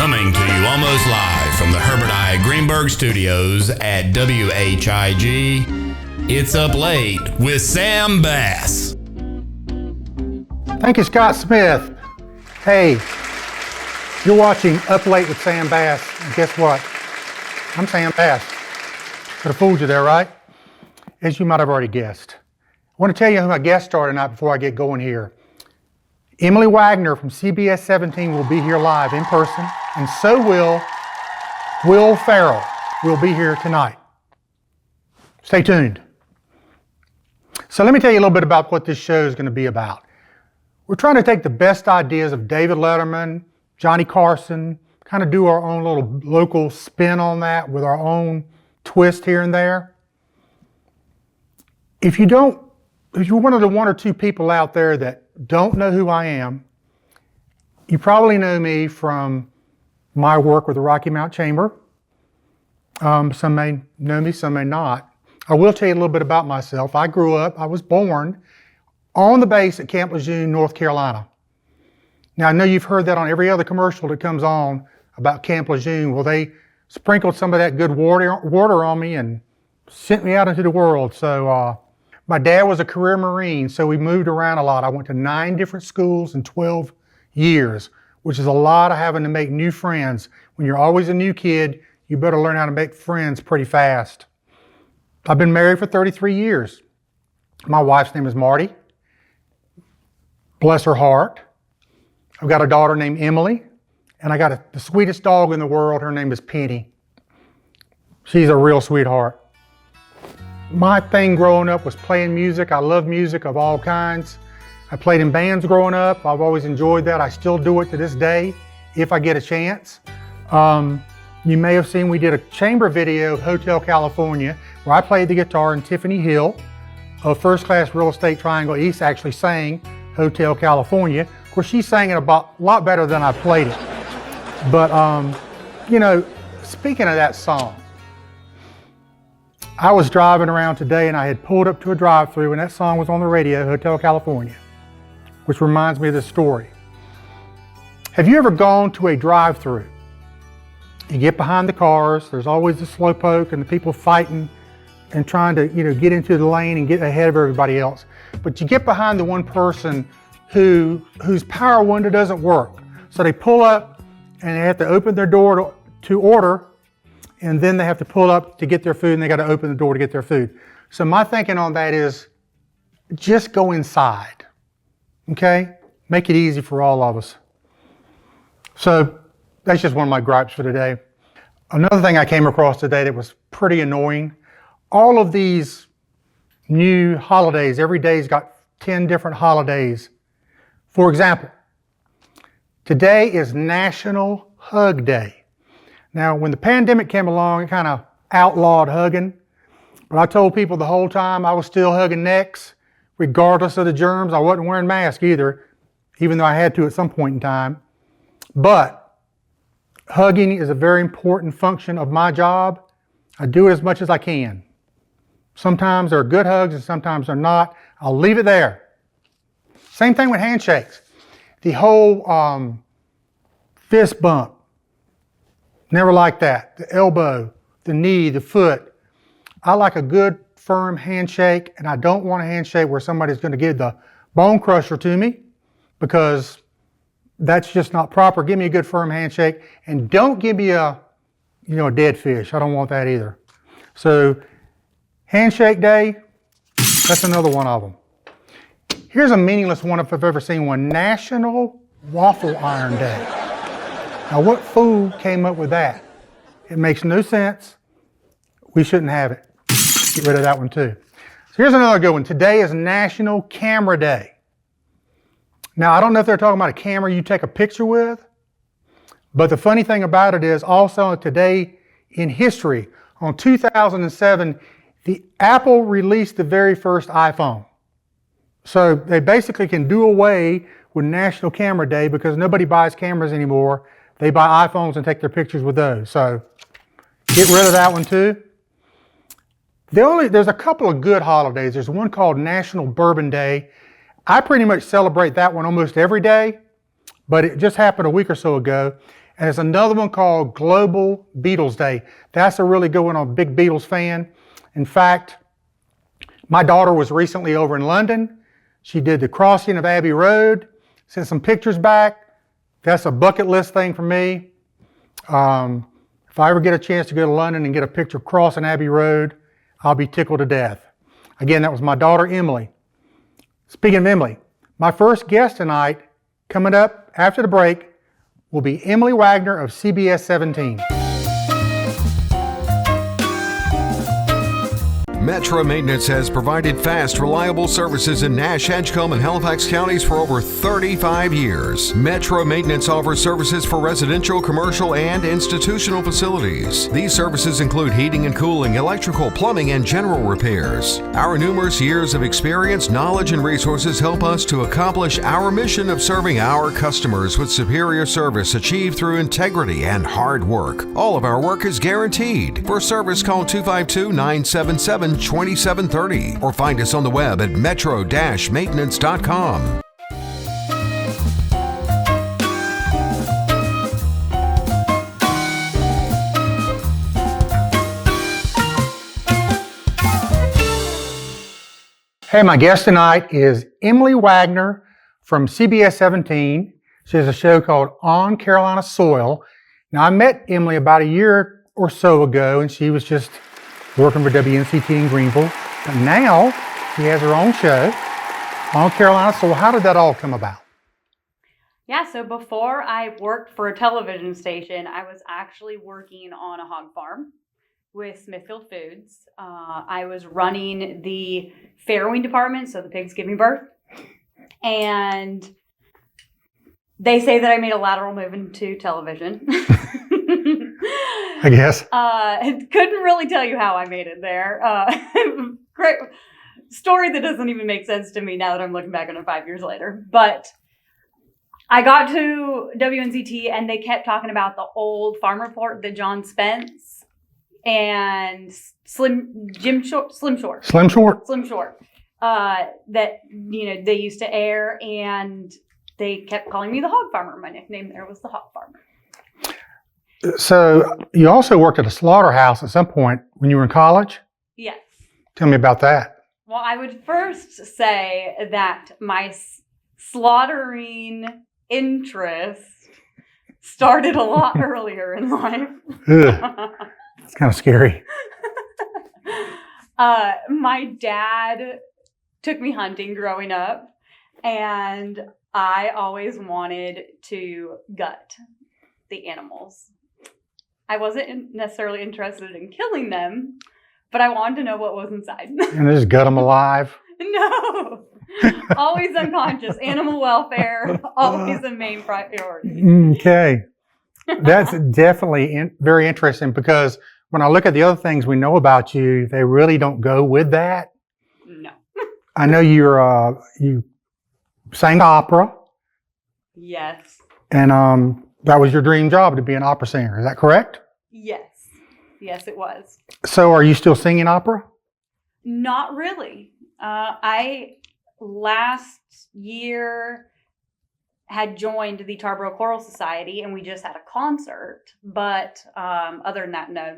Coming to you almost live from the Herbert I. Greenberg Studios at WHIG, it's Up Late with Sam Bass. Thank you, Scott Smith. Hey, you're watching Up Late with Sam Bass. And guess what? I'm Sam Bass. Could have fooled you there, right? As you might have already guessed. I want to tell you who my guest star tonight before I get going here. Emily Wagner from CBS 17 will be here live in person, and so will Will Ferrell will be here tonight. Stay tuned. So let me tell you a little bit about what this show is going to be about. We're trying to take the best ideas of David Letterman, Johnny Carson, kind of do our own little local spin on that with our own twist here and there. If you're one of the one or two people out there that don't know who I am, you probably know me from my work with the Rocky Mount Chamber. Some may know me, some may not. I will tell you a little bit about myself. I was born on the base at Camp Lejeune, North Carolina. Now, I know you've heard that on every other commercial that comes on about Camp Lejeune. Well, they sprinkled some of that good water on me and sent me out into the world. So my dad was a career Marine, so we moved around a lot. I went to 9 different schools in 12 years, which is a lot of having to make new friends. When you're always a new kid, you better learn how to make friends pretty fast. I've been married for 33 years. My wife's name is Marty. Bless her heart. I've got a daughter named Emily, and I got the sweetest dog in the world. Her name is Penny. She's a real sweetheart. My thing growing up was playing music. I love music of all kinds. I played in bands growing up. I've always enjoyed that. I still do it to this day if I get a chance. You may have seen we did a chamber video, Hotel California, where I played the guitar, and Tiffany Hill of First Class Real Estate Triangle East actually sang Hotel California. Of course, she sang it a lot better than I played it. But, speaking of that song, I was driving around today and I had pulled up to a drive-thru and that song was on the radio, Hotel California, which reminds me of this story. Have you ever gone to a drive-thru? You get behind the cars, there's always the slowpoke and the people fighting and trying to, get into the lane and get ahead of everybody else. But you get behind the one person whose power window doesn't work. So they pull up and they have to open their door to order, and then they have to pull up to get their food, and they got to open the door to get their food. So my thinking on that is just go inside, okay? Make it easy for all of us. So that's just one of my gripes for today. Another thing I came across today that was pretty annoying, all of these new holidays, every day's got 10 different holidays. For example, today is National Hug Day. Now, when the pandemic came along, it kind of outlawed hugging. But I told people the whole time I was still hugging necks, regardless of the germs. I wasn't wearing masks either, even though I had to at some point in time. But hugging is a very important function of my job. I do it as much as I can. Sometimes there are good hugs and sometimes they're not. I'll leave it there. Same thing with handshakes. The whole fist bump. Never like that. The elbow, the knee, the foot. I like a good, firm handshake, and I don't want a handshake where somebody's going to give the bone crusher to me, because that's just not proper. Give me a good, firm handshake, and don't give me a dead fish. I don't want that either. So, handshake day, that's another one of them. Here's a meaningless one if I've ever seen one. National Waffle Iron Day. Now, what fool came up with that? It makes no sense. We shouldn't have it. Get rid of that one too. So here's another good one. Today is National Camera Day. Now, I don't know if they're talking about a camera you take a picture with, but the funny thing about it is also today in history, on 2007, the Apple released the very first iPhone. So they basically can do away with National Camera Day because nobody buys cameras anymore. They buy iPhones and take their pictures with those. So get rid of that one too. There's a couple of good holidays. There's one called National Bourbon Day. I pretty much celebrate that one almost every day, but it just happened a week or so ago. And there's another one called Global Beatles Day. That's a really good one. I'm a big Beatles fan. In fact, my daughter was recently over in London. She did the crossing of Abbey Road, sent some pictures back. That's a bucket list thing for me. If I ever get a chance to go to London and get a picture crossing Abbey Road, I'll be tickled to death. Again, that was my daughter, Emily. Speaking of Emily, my first guest tonight, coming up after the break, will be Emily Wagner of CBS 17. Metro Maintenance has provided fast, reliable services in Nash, Edgecombe, and Halifax counties for over 35 years. Metro Maintenance offers services for residential, commercial, and institutional facilities. These services include heating and cooling, electrical, plumbing, and general repairs. Our numerous years of experience, knowledge, and resources help us to accomplish our mission of serving our customers with superior service achieved through integrity and hard work. All of our work is guaranteed. For service, call 252-977-2730 or find us on the web at metro-maintenance.com. Hey, my guest tonight is Emily Wagner from CBS 17. She has a show called On Carolina Soil. Now, I met Emily about a year or so ago, and she was just working for WNCT in Greenville. But now she has her own show, On Carolina Soil. How did that all come about? Yeah, so before I worked for a television station, I was actually working on a hog farm with Smithfield Foods. I was running the farrowing department, so the pigs giving birth. And they say that I made a lateral move into television. I guess. Couldn't really tell you how I made it there. Great story that doesn't even make sense to me now that I'm looking back on it 5 years later. But I got to WNZT and they kept talking about the old farm report that John Spence and Slim Short that they used to air, and they kept calling me the hog farmer. My nickname there was the hog farmer. So you also worked at a slaughterhouse at some point when you were in college? Yes. Tell me about that. Well, I would first say that my slaughtering interest started a lot earlier in life. It's kind of scary. My dad took me hunting growing up, and I always wanted to gut the animals. I wasn't necessarily interested in killing them, but I wanted to know what was inside. And just gut them alive? No. Always unconscious. Animal welfare, always the main priority. Okay. That's definitely very interesting, because when I look at the other things we know about you, they really don't go with that. No. I know you sang opera. Yes. And that was your dream job, to be an opera singer. Is that correct? Yes. Yes, it was. So are you still singing opera? Not really. I last year had joined the Tarboro Choral Society, and we just had a concert. But other than that, no.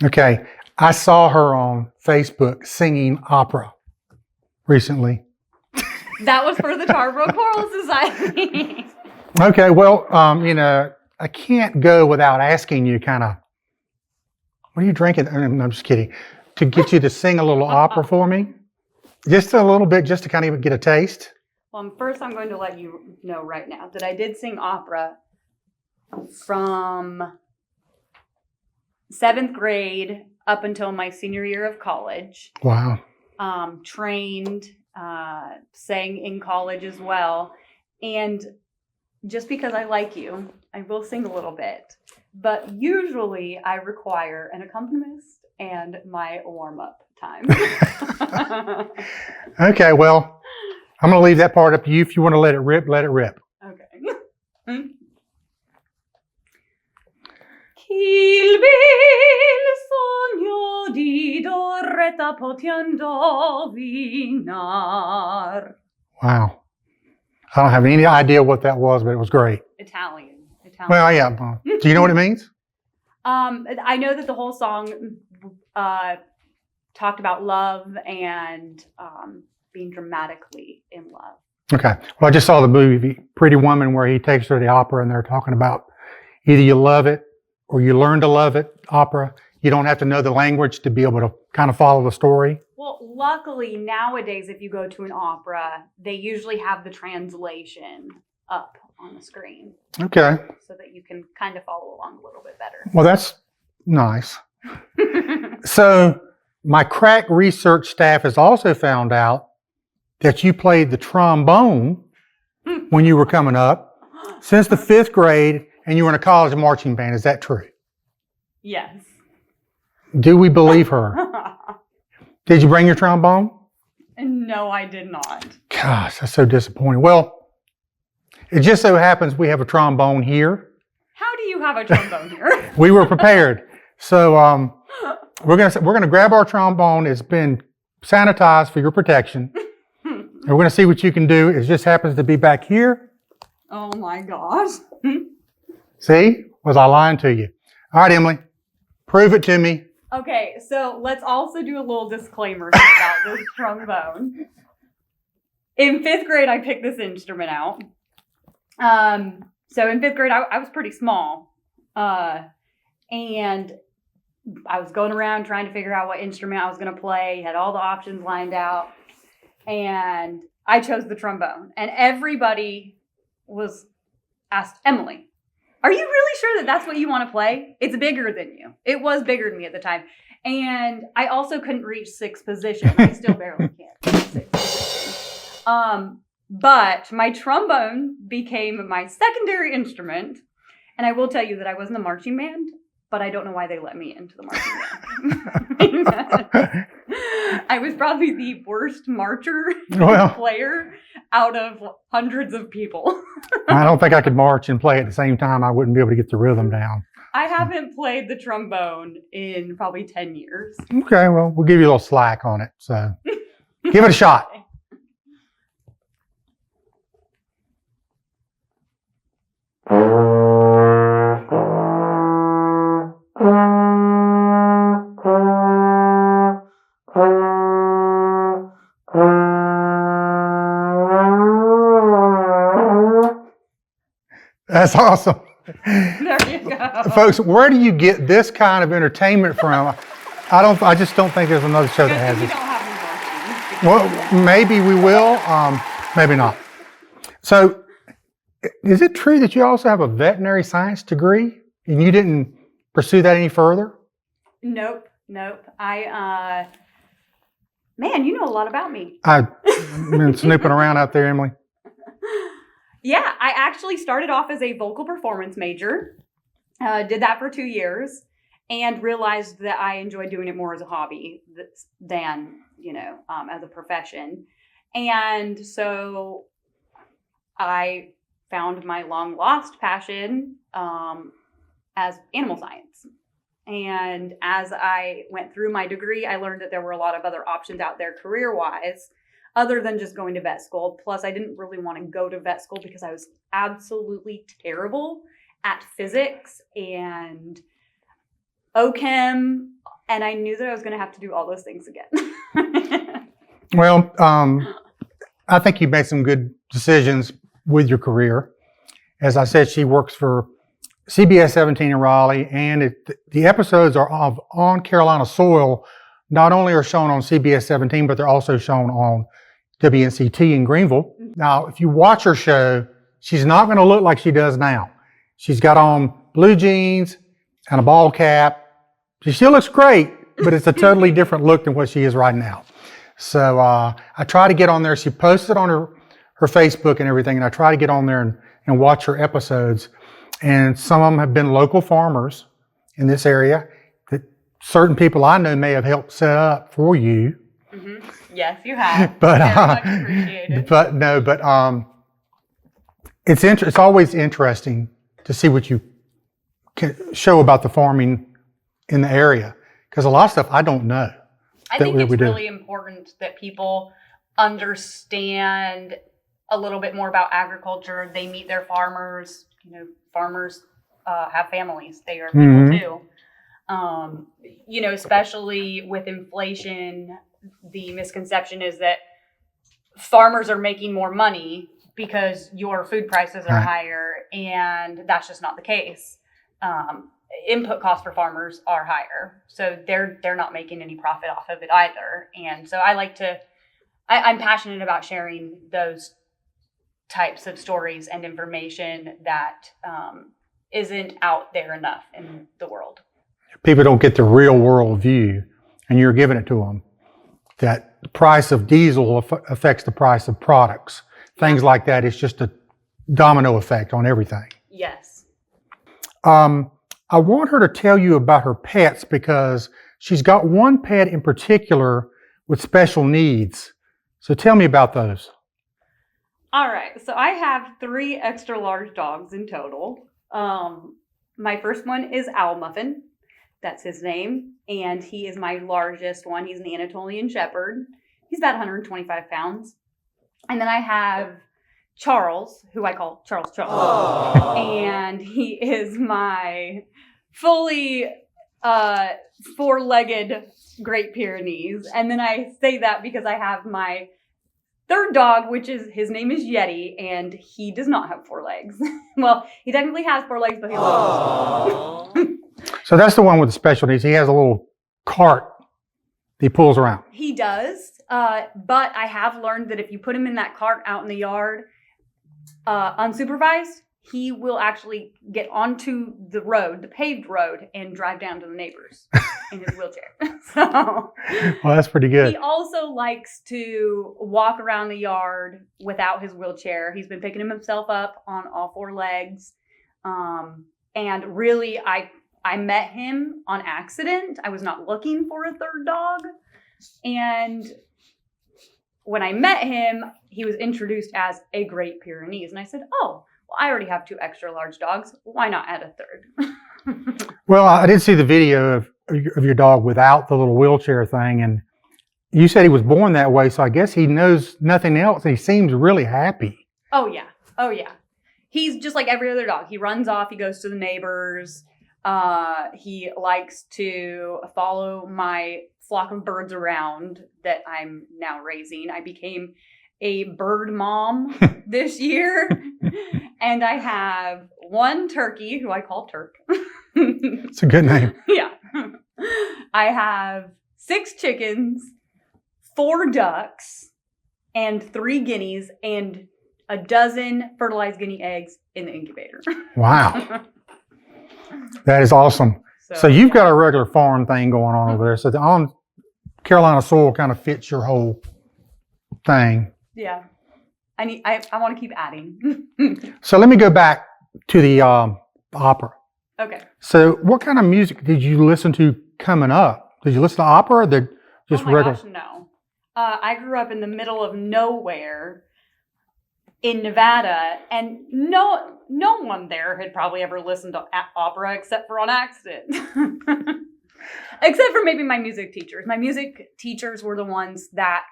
Okay. I saw her on Facebook singing opera recently. That was for the Tarboro Choral Society. Okay. Well, I can't go without asking you what are you drinking? I'm just kidding. To get you to sing a little opera for me. Just a little bit, just to kind of get a taste. Well, first I'm going to let you know right now that I did sing opera from 7th grade up until my senior year of college. Wow. Trained, sang in college as well. And just because I like you, I will sing a little bit. But usually I require an accompanist and my warm-up time. Okay, well, I'm going to leave that part up to you. If you want to let it rip, let it rip. Okay. Kill Bill sogno di Doretta potiando vinar. Wow. I don't have any idea what that was, but it was great. Italian. tell Well, me. yeah. Do you know what it means? I know that the whole song talked about love and being dramatically in love. Okay. Well, I just saw the movie Pretty Woman where he takes her to the opera and they're talking about either you love it or you learn to love it, opera. You don't have to know the language to be able to kind of follow the story. Well, luckily nowadays, if you go to an opera, they usually have the translation up on the screen Okay. so that you can kind of follow along a little bit better. Well, that's nice. So my crack research staff has also found out that you played the trombone when you were coming up since the 5th grade and you were in a college marching band. Is that true? Yes. Do we believe her? Did you bring your trombone? No, I did not. Gosh, that's so disappointing. Well, it just so happens we have a trombone here. How do you have a trombone here? We were prepared. So we're gonna grab our trombone. It's been sanitized for your protection. And we're gonna see what you can do. It just happens to be back here. Oh my gosh. See? Was I lying to you? All right, Emily. Prove it to me. Okay, so let's also do a little disclaimer about this trombone. In 5th grade, I picked this instrument out. So in 5th grade, I was pretty small. And I was going around trying to figure out what instrument I was going to play, had all the options lined out. And I chose the trombone. And everybody was asked, Emily, are you really sure that that's what you want to play? It's bigger than you. It was bigger than me at the time. And I also couldn't reach 6th position. I still barely can reach 6th position. But my trombone became my secondary instrument. And I will tell you that I was in the marching band, but I don't know why they let me into the marching band. I was probably the worst marcher player out of hundreds of people. I don't think I could march and play at the same time. I wouldn't be able to get the rhythm down. I haven't played the trombone in probably 10 years. Okay, well, we'll give you a little slack on it. So give it a shot. That's awesome. There you go. Folks, where do you get this kind of entertainment from? I just don't think there's another show that has We this. don't have any marching. Well, maybe we will, maybe not. So, is it true that you also have a veterinary science degree and you didn't pursue that any further? Nope. Man, you know a lot about me. I've been snooping around out there, Emily. Yeah, I actually started off as a vocal performance major, did that for 2 years, and realized that I enjoyed doing it more as a hobby than, as a profession. And so I found my long lost passion as animal science. And as I went through my degree, I learned that there were a lot of other options out there career-wise, other than just going to vet school. Plus, I didn't really want to go to vet school because I was absolutely terrible at physics and OChem, and I knew that I was going to have to do all those things again. Well, I think you made some good decisions with your career. As I said, she works for CBS 17 in Raleigh, and the episodes are on Carolina soil. Not only are shown on CBS 17, but they're also shown on WNCT in Greenville. Now, if you watch her show, she's not going to look like she does now. She's got on blue jeans and a ball cap. She still looks great, but it's a totally different look than what she is right now. So I try to get on there. She posts it on her Facebook and everything, and I try to get on there and watch her episodes. And some of them have been local farmers in this area that certain people I know may have helped set up for you. Mm-hmm. Yes, you have. But very much appreciated. It's always interesting to see what you can show about the farming in the area, because a lot of stuff I don't know. I think it's really important that people understand a little bit more about agriculture. They meet their farmers, farmers have families. They are people too. Especially with inflation, the misconception is that farmers are making more money because your food prices are higher, and that's just not the case. Input costs for farmers are higher, so they're not making any profit off of it either. And so I'm passionate about sharing those types of stories and information that isn't out there enough in the world. People don't get the real world view, and you're giving it to them. That the price of diesel affects the price of products. Things like that. It's just a domino effect on everything. Yes. I want her to tell you about her pets because she's got one pet in particular with special needs. So tell me about those. All right. So I have 3 extra large dogs in total. My first one is Owl Muffin. That's his name. And he is my largest one. He's an Anatolian Shepherd. He's about 125 pounds. And then I have Charles, who I call Charles. And he is my fully 4-legged Great Pyrenees. And then I say that because I have my third dog, his name is Yeti, and he does not have 4 legs. Well, he technically has 4 legs, but he loves them. So that's the one with the special needs. He has a little cart he pulls around. He does, but I have learned that if you put him in that cart out in the yard, unsupervised, he will actually get onto the road, the paved road, and drive down to the neighbors in his wheelchair. So, well, that's pretty good. He also likes to walk around the yard without his wheelchair. He's been picking himself up on all 4 legs. And really, I met him on accident. I was not looking for a third dog. And when I met him, he was introduced as a Great Pyrenees. And I said, oh, well, I already have 2 extra large dogs. Why not add a third? Well, I did see the video of your dog without the little wheelchair thing. And you said he was born that way. So I guess he knows nothing else. And he seems really happy. Oh, yeah. Oh, yeah. He's just like every other dog. He runs off. He goes to the neighbors. He likes to follow my flock of birds around that I'm now raising. I became a bird mom this year, and I have 1 turkey who I call Turk. It's a good name. Yeah. I have 6 chickens, 4 ducks, and 3 guineas, and a dozen fertilized guinea eggs in the incubator. Wow. That is awesome. So you've got a regular farm thing going on over there. So the on Carolina soil kind of fits your whole thing. Yeah. I want to keep adding. So let me go back to the opera. Okay. So what kind of music did you listen to coming up? Did you listen to opera or just regular? Gosh, no. I grew up in the middle of nowhere in Nevada, and no one there had probably ever listened to opera except for on accident. Except for maybe my music teachers. My music teachers were the ones that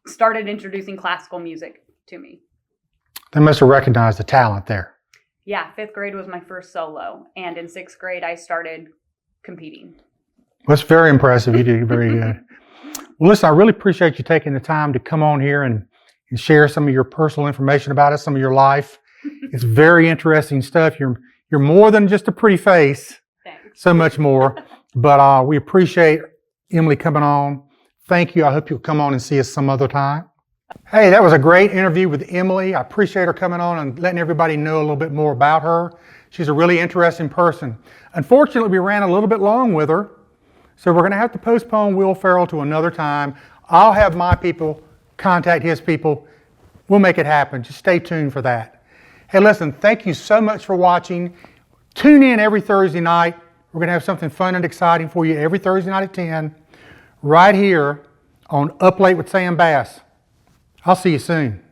started introducing classical music to me. They must have recognized the talent there. Yeah, 5th grade was my first solo, and in 6th grade I started competing. Well, that's very impressive. You did very good. Well, listen, I really appreciate you taking the time to come on here and share some of your personal information about us, some of your life. It's very interesting stuff. You're more than just a pretty face. Thanks. So much more. But we appreciate Emily coming on. Thank you. I hope you'll come on and see us some other time. Hey, that was a great interview with Emily. I appreciate her coming on and letting everybody know a little bit more about her. She's a really interesting person. Unfortunately, we ran a little bit long with her, so we're going to have to postpone Will Ferrell to another time. I'll have my people contact his people. We'll make it happen. Just stay tuned for that. Hey, listen, thank you so much for watching. Tune in every Thursday night. We're going to have something fun and exciting for you every Thursday night at 10, right here on Up Late with Sam Bass. I'll see you soon.